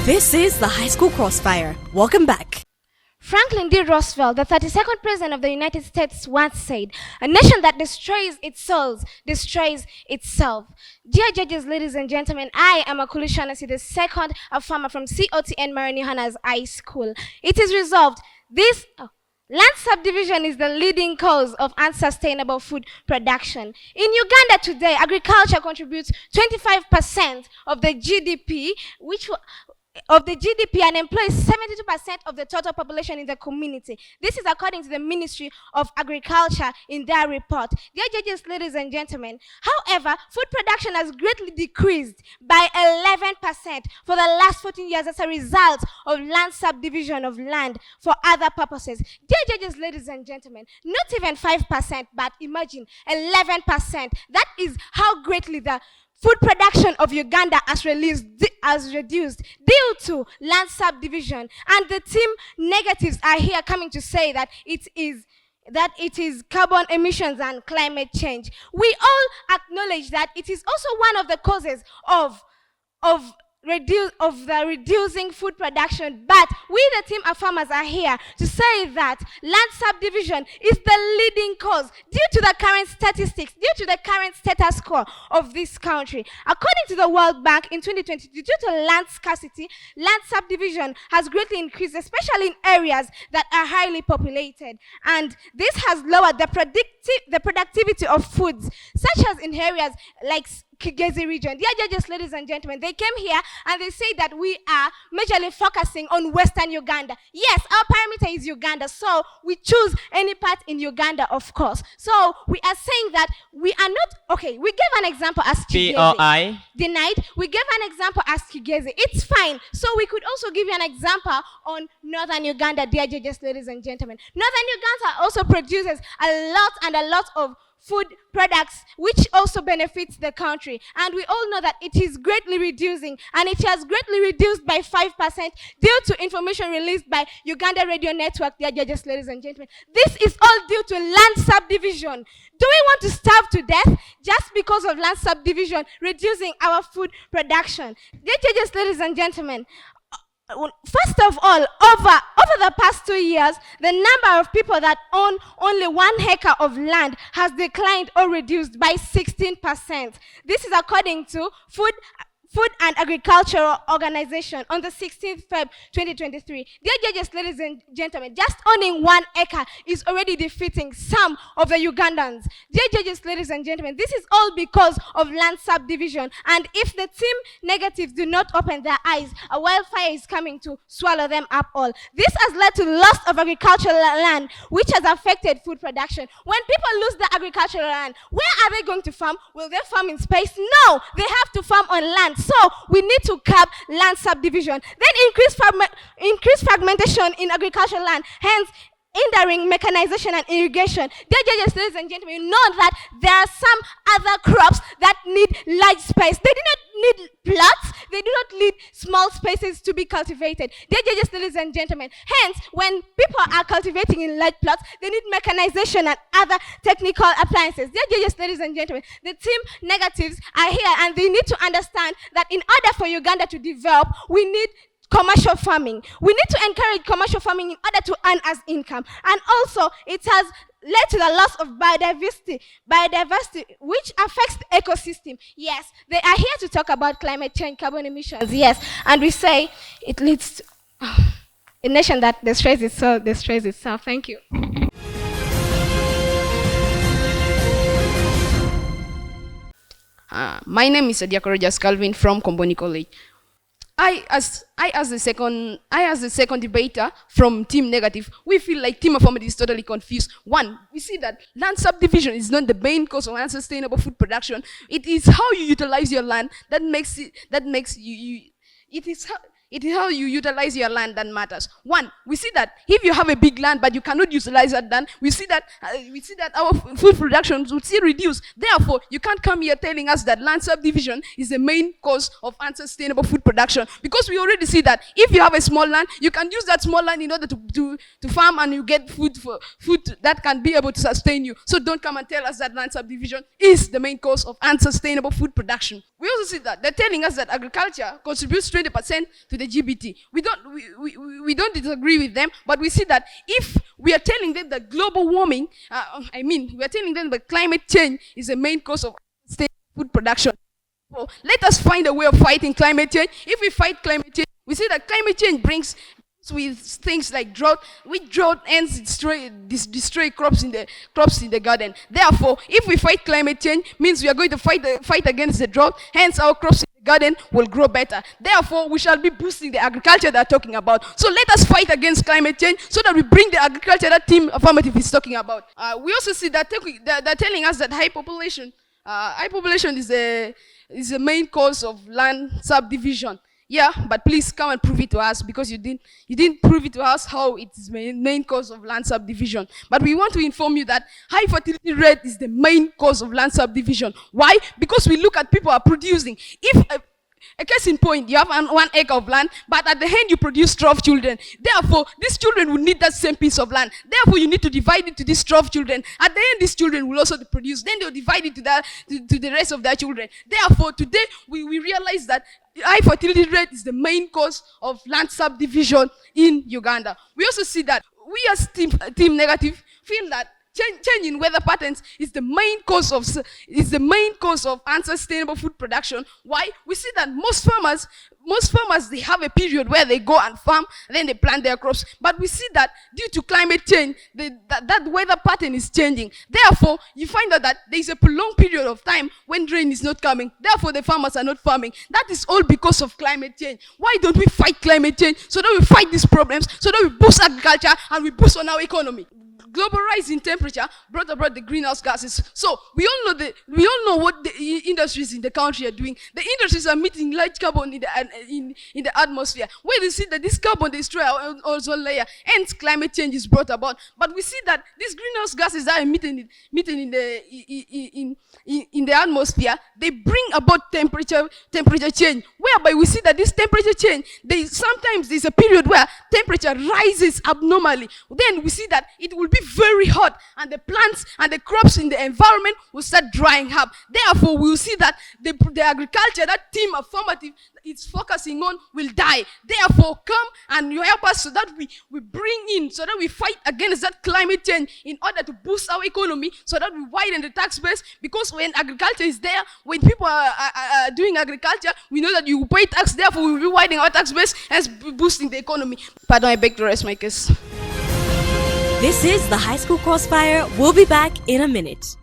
This is the High School Crossfire. Welcome back. Franklin D. Roosevelt, the 32nd President of the United States, once said, "A nation that destroys its souls destroys itself." Dear judges, ladies and gentlemen, I am Akulu Shanasi, the second a farmer from Cotn-Lira Hana's High School. It is resolved, this land subdivision is the leading cause of unsustainable food production. In Uganda today, agriculture contributes 25% of the GDP, and employs 72% of the total population in the community. This is according to the Ministry of Agriculture in their report. Dear judges, ladies and gentlemen, however, food production has greatly decreased by 11% for the last 14 years as a result of land subdivision of land for other purposes. Dear judges, ladies and gentlemen, not even 5%, but imagine 11%. That is how greatly the food production of Uganda has reduced due to land subdivision. And the team negatives are here coming to say that it is carbon emissions and climate change. We all acknowledge that it is also one of the causes of the reducing food production, but we the team of farmers are here to say that land subdivision is the leading cause due to the current statistics, due to the current status quo of this country. According to the World Bank, in 2020, due to land scarcity, land subdivision has greatly increased, especially in areas that are highly populated, and this has lowered the productivity of foods, such as in areas like Kigezi region. Dear judges, ladies and gentlemen, they came here and they say that we are majorly focusing on Western Uganda. Yes, our parameter is Uganda, so we choose any part in Uganda, of course. So we are saying that we are not, okay, we gave an example as Kigezi. POI. Denied. We gave an example as Kigezi. It's fine. So we could also give you an example on Northern Uganda, dear judges, ladies and gentlemen. Northern Uganda also produces a lot of food products which also benefits the country, and we all know that it is greatly reducing, and it has greatly reduced by 5% due to information released by Uganda Radio Network, dear judges, ladies and gentlemen. This is all due to land subdivision. Do we want to starve to death just because of land subdivision reducing our food production? Dear judges, ladies and gentlemen, first of all, over the past 2 years, the number of people that own only 1 acre of land has declined or reduced by 16%. This is according to Food and Agricultural Organization on the 16th Feb 2023. Dear judges, ladies and gentlemen, just owning 1 acre is already defeating some of the Ugandans. Dear judges, ladies and gentlemen, this is all because of land subdivision. And if the team negatives do not open their eyes, a wildfire is coming to swallow them up all. This has led to loss of agricultural land, which has affected food production. When people lose their agricultural land, where are they going to farm? Will they farm in space? No, they have to farm on land. So we need to curb land subdivision. Then increase fragmentation in agricultural land, hence hindering mechanization and irrigation. Dear judges, ladies and gentlemen, you know that there are some other crops that need large space. They do not need plots. They do not need small spaces to be cultivated. Dear judges, ladies and gentlemen, hence, when people are cultivating in large plots, they need mechanization and other technical appliances. Dear judges, ladies and gentlemen, the team negatives are here, and they need to understand that in order for Uganda to develop, we need commercial farming. We need to encourage commercial farming in order to earn us income. And also, it has led to the loss of biodiversity, which affects the ecosystem. Yes, they are here to talk about climate change, carbon emissions, yes, and we say it leads to a nation that destroys itself. Thank you. My name is Adiako Rogers Calvin from COMBONI College. I as the second debater from Team Negative, we feel like Team Affirmative is totally confused. One, we see that land subdivision is not the main cause of unsustainable food production. It is how you utilize your land it is how you utilize your land that matters. One, we see that if you have a big land but you cannot utilize that land, we see that our food production would still reduce. Therefore, you can't come here telling us that land subdivision is the main cause of unsustainable food production, because we already see that if you have a small land, you can use that small land in order to farm, and you get food that can be able to sustain you. So don't come and tell us that land subdivision is the main cause of unsustainable food production. We also see that they're telling us that agriculture contributes 20% to the GDP. We don't disagree with them, but we see that if we are telling them that global warming, we are telling them that climate change is the main cause of sustainable food production. So let us find a way of fighting climate change. If we fight climate change, we see that climate change brings with things like drought. With drought ends destroy crops in the garden. Therefore, if we fight climate change, means we are going to fight against the drought. Hence, our crops in the garden will grow better. Therefore, we shall be boosting the agriculture they're talking about. So let us fight against climate change so that we bring the agriculture that Team Affirmative is talking about. We also see that they're telling us that high population is the main cause of land subdivision. Yeah, but please come and prove it to us, because you didn't prove it to us how it is the main cause of land subdivision. But we want to inform you that high fertility rate is the main cause of land subdivision. Why? Because we look at people are producing. If a case in point, you have 1 acre of land, but at the end you produce 12 children. Therefore, these children will need that same piece of land. Therefore, you need to divide it to these 12 children. At the end, these children will also produce. Then they'll divide it to the rest of their children. Therefore, today we realize that high fertility rate is the main cause of land subdivision in Uganda. We also see that we as Team Negative feel that change in weather patterns is the main cause of unsustainable food production. Why? We see that most farmers they have a period where they go and farm, and then they plant their crops. But we see that due to climate change, that weather pattern is changing. Therefore, you find out that there is a prolonged period of time when rain is not coming. Therefore, the farmers are not farming. That is all because of climate change. Why don't we fight climate change so that we fight these problems, so that we boost agriculture and we boost on our economy? Global rise in temperature brought about the greenhouse gases. So we all know what the industries in the country are doing. The industries are emitting large carbon in the atmosphere. Where we see that this carbon destroys our ozone layer, hence climate change is brought about. But we see that these greenhouse gases are emitting in the atmosphere. They bring about temperature change, whereby we see that this temperature change, sometimes there's a period where temperature rises abnormally. Then we see that it will be very hot, and the plants and the crops in the environment will start drying up. Therefore, we will see that the agriculture that Team Affirmative is focusing on will die. Therefore, come and you help us so that we bring in, so that we fight against that climate change in order to boost our economy, so that we widen the tax base. Because when agriculture is there, when people are doing agriculture, we know that you pay tax. Therefore, we will be widening our tax base and boosting the economy. Pardon, I beg to rest my case. This is the High School Crossfire. We'll be back in a minute.